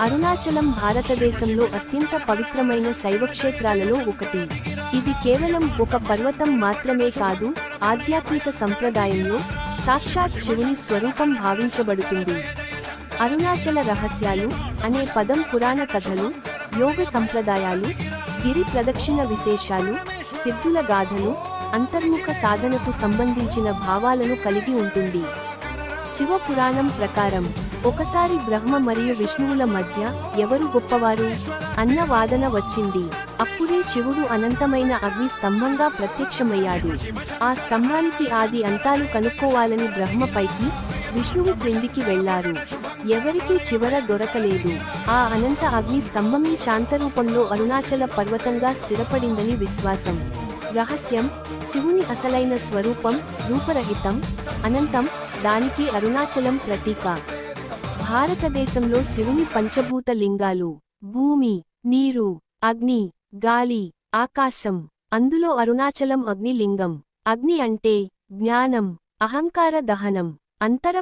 అరుణాచలం భారతదేశంలో అత్యంత పవిత్రమైన శైవక్షేత్రాలలో ఒకటి. ఇది కేవలం ఒక పర్వతం మాత్రమే కాదు, ఆధ్యాత్మిక సంప్రదాయంలో సాక్షాత్ శివుని స్వరూపం భావించబడుతుంది. అరుణాచల రహస్యాలు అనే పదం పురాణ కథలు, యోగ సంప్రదాయాలు, గిరి ప్రదక్షిణ విశేషాలు, సిద్ధుల గాథలు, అంతర్ముఖ సాధనకు సంబంధించిన భావాలను కలిగి ఉంటుంది. శివ పురాణం ప్రకారం ఒకసారి బ్రహ్మ మరియు విష్ణువుల మధ్య ఎవరు గొప్పవారు అన్న వాదన వచ్చింది. అప్పుడే శివుడు అనంతమైన అగ్ని స్తంభంగా ప్రత్యక్షమయ్యాడు. ఆ స్తంభానికి ఆది అంతాలు కనుక్కోవాలని బ్రహ్మ పైకి, విష్ణువు క్రిందికి వెళ్లారు. ఎవరికీ చివర దొరకలేదు. ఆ అనంత అగ్ని స్తంభమే శాంతరూపంలో అరుణాచల పర్వతంగా స్థిరపడిందని విశ్వాసం. రహస్యం: శివుని అసలైన స్వరూపం రూపరహితం, అనంతం, దానికి అరుణాచలం ప్రతీక. భారతదేశంలో శివుని పంచభూత లింగాలు: భూమి, నీరు, అగ్ని, గాలి, ఆకాశం. అందులో అరుణాచలం అగ్ని లింగం. అగ్ని అంటే జ్ఞానం, అహంకార దహనం, అంతర